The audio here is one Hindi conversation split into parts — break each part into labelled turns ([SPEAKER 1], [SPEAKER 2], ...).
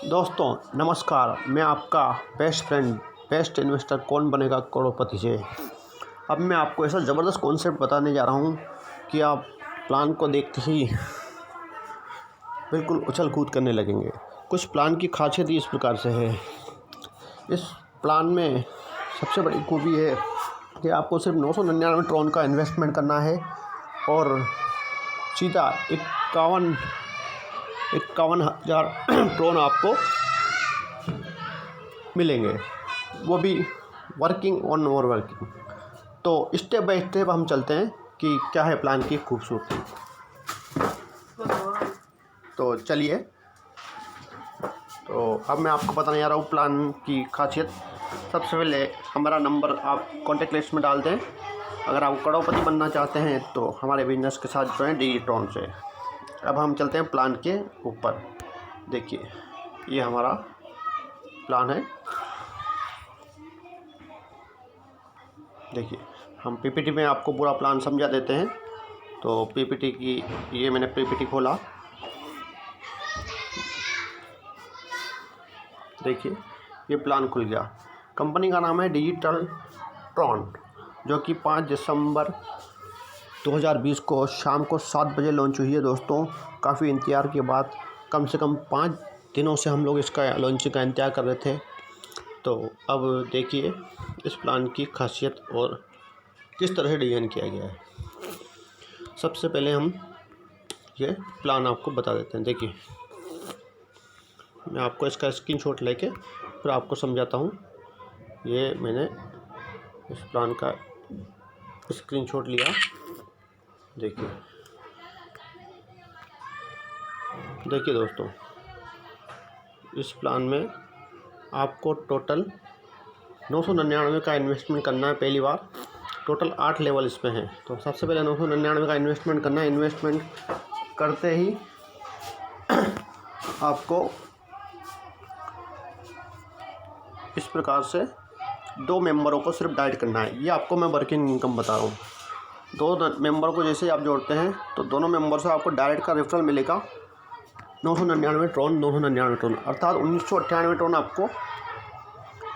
[SPEAKER 1] दोस्तों नमस्कार। मैं आपका बेस्ट फ्रेंड बेस्ट इन्वेस्टर कौन बनेगा करोड़पति से। अब मैं आपको ऐसा ज़बरदस्त कॉन्सेप्ट बताने जा रहा हूँ कि आप प्लान को देखते ही बिल्कुल उछल कूद करने लगेंगे। कुछ प्लान की खासियत ही इस प्रकार से है। इस प्लान में सबसे बड़ी खूबी है कि आपको सिर्फ 999 ट्रॉन का इन्वेस्टमेंट करना है और सीधा 51,000 ट्रॉन आपको मिलेंगे, वो भी वर्किंग और नॉन वर्किंग। तो स्टेप बाय स्टेप हम चलते हैं कि क्या है प्लान की खूबसूरती। तो चलिए, तो अब मैं आपको बताने जा रहा हूँ प्लान की खासियत। सबसे पहले हमारा नंबर आप कॉन्टेक्ट लिस्ट में डाल दें। अगर आप करोड़पति बनना चाहते हैं तो हमारे बिजनेस के साथ जुड़ें डिजिट्रॉन से। अब हम चलते हैं प्लान के ऊपर। देखिए, ये हमारा प्लान है। देखिए, हम पीपीटी में आपको पूरा प्लान समझा देते हैं। तो पीपीटी की ये मैंने पीपीटी खोला। देखिए, ये प्लान खुल गया। कंपनी का नाम है डिजिटल ट्रॉन, जो कि 5 दिसंबर 2020 को शाम को 7 बजे लॉन्च हुई है। दोस्तों, काफ़ी इंतज़ार के बाद कम से कम 5 दिनों से हम लोग इसका लॉन्चिंग का इंतज़ार कर रहे थे। तो अब देखिए इस प्लान की खासियत और किस तरह से डिज़ाइन किया गया है। सबसे पहले हम ये प्लान आपको बता देते हैं। देखिए, मैं आपको इसका स्क्रीनशॉट लेके फिर आपको समझाता हूँ। ये मैंने इस प्लान का स्क्रीनशॉट लिया। देखिए दोस्तों, इस प्लान में आपको टोटल 999 का इन्वेस्टमेंट करना है। पहली बार टोटल 8 लेवल इसमें हैं। तो सबसे पहले 999 का इन्वेस्टमेंट करना है। इन्वेस्टमेंट करते ही आपको इस प्रकार से 2 मेंबरों को सिर्फ डाइट करना है। ये आपको मैं वर्किंग इनकम बता रहा हूँ। 2 मेंबर को जैसे आप जोड़ते हैं तो दोनों मेंबर से आपको डायरेक्ट का रेफरल मिलेगा 999 ट्रॉन, अर्थात 1998 ट्रॉन आपको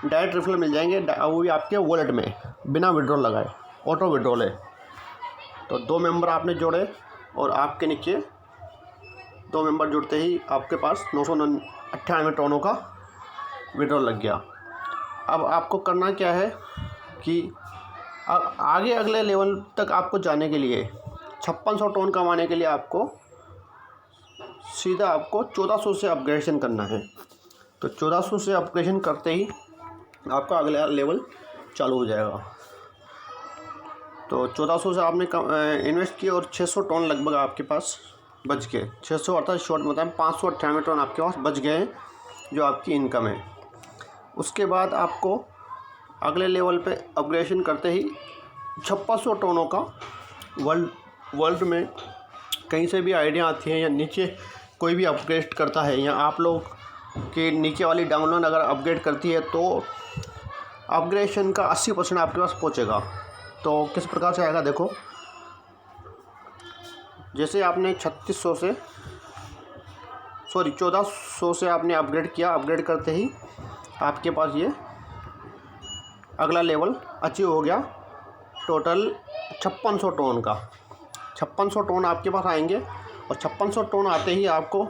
[SPEAKER 1] डायरेक्ट रेफरल मिल जाएंगे। वो भी आपके वॉलेट में बिना विड्रॉल लगाए, ऑटो विड्रॉल है। तो 2 मेंबर आपने जोड़े और आपके नीचे 2 मेंबर जुड़ते ही आपके पास 998 ट्रॉनों का विड्रॉल लग गया। अब आपको करना क्या है कि अब आगे अगले लेवल तक आपको जाने के लिए 5600 ट्रॉन कमाने के लिए आपको सीधा आपको 1400 से अपग्रेडेशन करना है। तो 1400 से अपग्रेडेशन करते ही आपका अगला लेवल चालू हो जाएगा। तो 1400 से आपने इन्वेस्ट किया और 600 ट्रॉन लगभग आपके पास बच गए। 600 अर्थात शॉर्ट मतलब 598 ट्रॉन आपके पास बच गए हैं, जो आपकी इनकम है। उसके बाद आपको अगले लेवल पे अपग्रेडेशन करते ही 5600 ट्रॉनों का वर्ल्ड में कहीं से भी आइडिया आती है या नीचे कोई भी अपग्रेड करता है या आप लोग के नीचे वाली डाउनलोड अगर अपग्रेड करती है तो अपग्रेडेशन का 80% आपके पास पहुंचेगा। तो किस प्रकार से आएगा देखो, जैसे आपने 1400 से आपने अपग्रेड किया। अपग्रेड करते ही आपके पास ये अगला लेवल अचीव हो गया। टोटल 5600 ट्रॉन का 5600 ट्रॉन आपके पास आएंगे और 5600 ट्रॉन आते ही आपको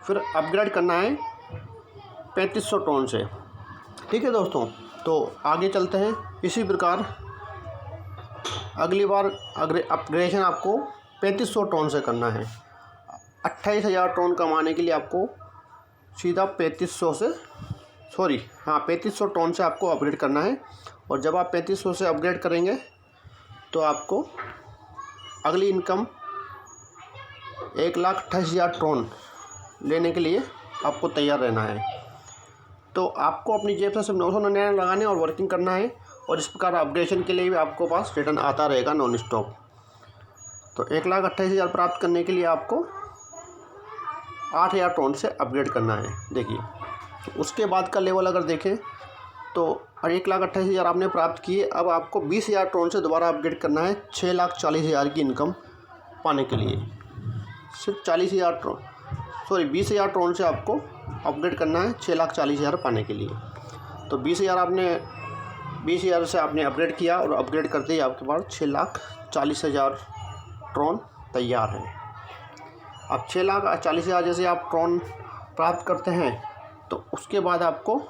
[SPEAKER 1] फिर अपग्रेड करना है 3500 ट्रॉन से। ठीक है दोस्तों, तो आगे चलते हैं। इसी प्रकार अगली बार अपग्रेडेशन आपको 3500 ट्रॉन से करना है। 28,000 ट्रॉन कमाने के लिए आपको सीधा 3500 ट्रॉन से आपको अपग्रेड करना है। और जब आप 3500 से अपग्रेड करेंगे तो आपको अगली इनकम 1,28,000 ट्रॉन लेने के लिए आपको तैयार रहना है। तो आपको अपनी जेब से सिर्फ 999 लगाने और वर्किंग करना है। और इस प्रकार अपग्रेडेशन के लिए भी आपको पास रिटर्न आता रहेगा नॉन स्टॉप। तो 1,28,000 प्राप्त करने के लिए आपको 8,000 ट्रॉन से अपग्रेड करना है। देखिए, उसके बाद का लेवल अगर देखें तो 1,28,000 आपने प्राप्त किए। अब आपको 20,000 ट्रॉन से दोबारा अपग्रेड करना है 6,40,000 की इनकम पाने के लिए। सिर्फ 20,000 ट्रॉन से आपको अपग्रेड करना है 6,40,000 पाने के लिए। तो 20,000 से आपने अपग्रेड किया और अपग्रेड करते ही आपके पास 6,40,000 ट्रॉन तैयार है। अब 6,40,000 जैसे आप ट्रॉन प्राप्त करते हैं तो उसके बाद आपको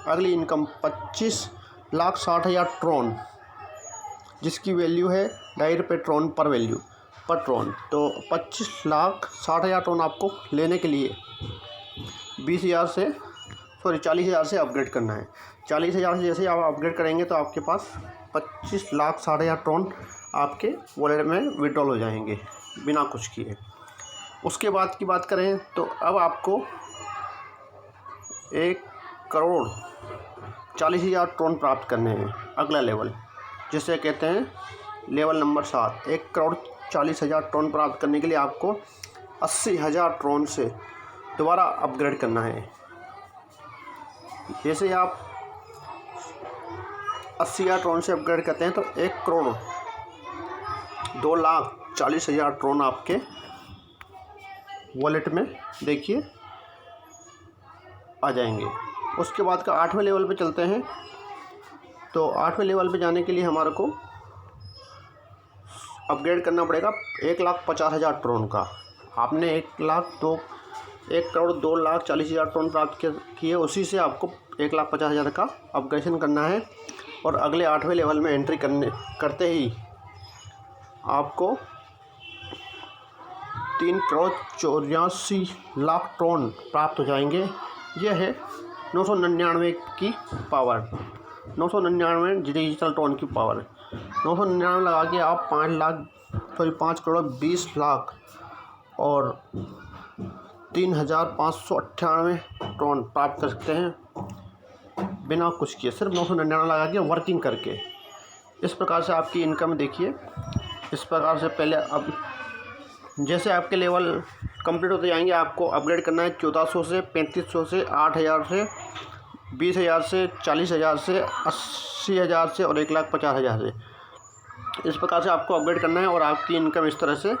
[SPEAKER 1] अगली इनकम 25,60,000 ट्रॉन, जिसकी वैल्यू है ₹2.5 ट्रॉन पर ट्रॉन। तो 25,60,000 ट्रॉन आपको लेने के लिए 40,000 से अपग्रेड करना है। 40,000 से जैसे आप अपग्रेड करेंगे तो आपके पास 25,60,000 ट्रॉन आपके वॉलेट में विड्रॉल हो जाएंगे बिना कुछ किए। उसके बाद की बात करें तो अब आपको 1,40,000 ट्रॉन प्राप्त करने हैं, अगला लेवल जिसे कहते हैं लेवल नंबर 7। 1,40,000 ट्रॉन प्राप्त करने के लिए आपको 80,000 ट्रॉन से दोबारा अपग्रेड करना है। जैसे आप 80,000 ट्रॉन से अपग्रेड करते हैं तो 1,02,40,000 ट्रॉन आपके वॉलेट में देखिए आ जाएंगे। उसके बाद का 8वें लेवल पे चलते हैं। तो 8वें लेवल पे जाने के लिए हमारे को अपग्रेड करना पड़ेगा 1,50,000 ट्रॉन का। आपने 1,02,40,000 ट्रॉन प्राप्त किए, उसी से आपको 1,50,000 का अपग्रेडेशन करना है। और अगले 8वें लेवल में एंट्री करते ही आपको 3,84,00,000 ट्रॉन प्राप्त हो जाएंगे। यह है 999 की पावर, 999 डिजिटल ट्रॉन की पावर। 999 लगा के आप 5,20,00,000 और 3,598 ट्रॉन प्राप्त कर सकते हैं बिना कुछ किए, सिर्फ 999 लगा के वर्किंग करके। इस प्रकार से आपकी इनकम देखिए। इस प्रकार से पहले अब जैसे आपके लेवल कंप्लीट होते जाएंगे आपको अपग्रेड करना है 1,400 से 3,500 से 8,000 से 20,000 से 40,000 से 80,000 से और 1,50,000 से। इस प्रकार से आपको अपग्रेड करना है और आपकी इनकम इस तरह से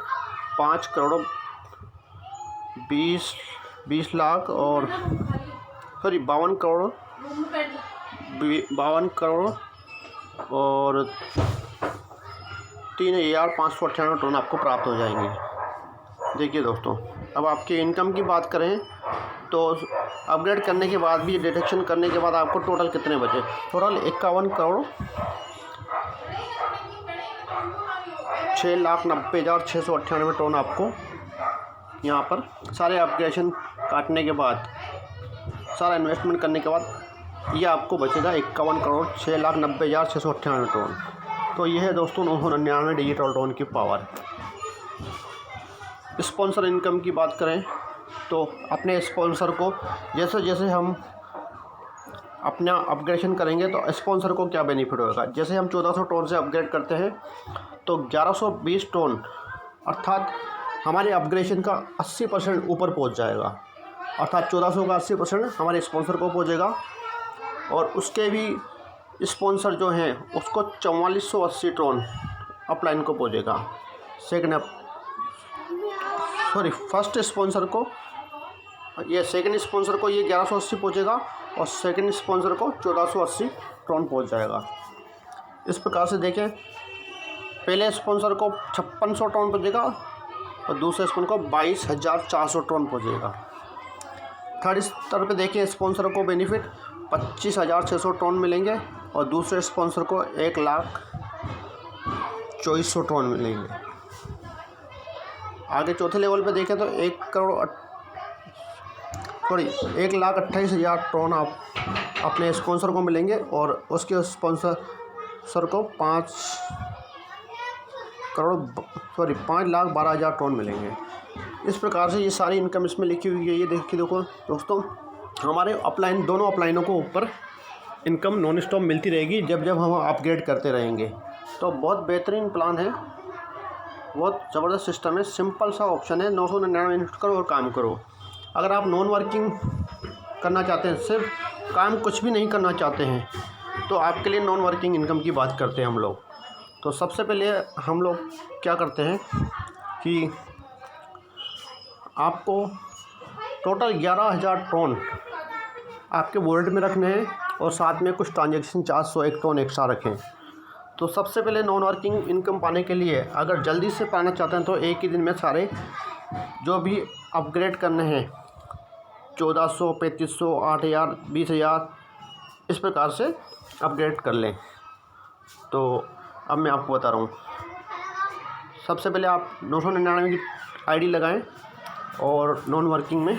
[SPEAKER 1] 5,20 लाख और 52 करोड़ और 3,598 ट्रॉन आपको प्राप्त हो जाएंगे। देखिए दोस्तों, अब आपकी इनकम की बात करें तो अपग्रेड करने के बाद भी डिडक्शन करने के बाद आपको टोटल कितने बचे? टोटल 51,06,90,698 ट्रॉन आपको यहाँ पर सारे अपग्रेडेशन काटने के बाद, सारा इन्वेस्टमेंट करने के बाद ये आपको बचेगा 51,06,90,698 ट्रॉन। तो ये है दोस्तों 999 डिजिटल ट्रॉन की पावर। स्पॉन्सर इनकम की बात करें तो अपने स्पॉन्सर को जैसे जैसे हम अपना अपग्रेडेशन करेंगे तो स्पॉन्सर को क्या बेनिफिट होगा। जैसे हम 1400 ट्रॉन से अपग्रेड करते हैं तो 1120 ट्रॉन अर्थात हमारे अपग्रेडेशन का 80% ऊपर पहुंच जाएगा, अर्थात 1400 का 80% हमारे स्पॉन्सर को पहुंचेगा। और उसके भी स्पॉन्सर जो हैं उसको 4480 ट्रॉन अपलाइन को पहुंचेगा। फर्स्ट स्पॉन्सर को ये सेकंड स्पॉन्सर को ये 1180 पहुंचेगा और सेकंड स्पॉन्सर को 1480 ट्रॉन पहुंच जाएगा। इस प्रकार से देखें, पहले स्पॉन्सर को 5600 ट्रॉन पहुंचेगा और दूसरे स्पॉन्सर को 22,400 ट्रॉन पहुंचेगा। थर्ड स्तर पे देखें, स्पॉन्सर को बेनिफिट 25,600 ट्रॉन मिलेंगे और दूसरे स्पॉन्सर को 1,24,000 ट्रॉन मिलेंगे। आगे चौथे लेवल पे देखें तो 1,28,000 ट्रॉन आप अपने स्पॉन्सर को मिलेंगे और उसके स्पॉन्सर को 5,12,000 ट्रॉन मिलेंगे। इस प्रकार से ये सारी इनकम इसमें लिखी हुई है। ये देखिए देखो दोस्तों, हमारे अपलाइन दोनों अपलाइनों को ऊपर इनकम नॉन स्टॉप मिलती रहेगी जब जब हम अपग्रेड करते रहेंगे। तो बहुत बेहतरीन प्लान है, बहुत ज़बरदस्त सिस्टम है, सिंपल सा ऑप्शन है। 999 इन्वेस्ट करो और काम करो। अगर आप नॉन वर्किंग करना चाहते हैं, सिर्फ काम कुछ भी नहीं करना चाहते हैं, तो आपके लिए नॉन वर्किंग इनकम की बात करते हैं हम लोग। तो सबसे पहले हम लोग क्या करते हैं कि आपको टोटल 11,000 टोन आपके वॉलेट में रखने हैं और साथ में कुछ ट्रांजेक्शन चार्ज 101 टोन एक्स्ट्रा रखें। तो सबसे पहले नॉन वर्किंग इनकम पाने के लिए अगर जल्दी से पाना चाहते हैं तो एक ही दिन में सारे जो भी अपग्रेड करने हैं 1400, 3500, 8,000, 20,000 इस प्रकार से अपग्रेड कर लें। तो अब मैं आपको बता रहा हूँ। सबसे पहले आप 999 की आईडी लगाएं और नॉन वर्किंग में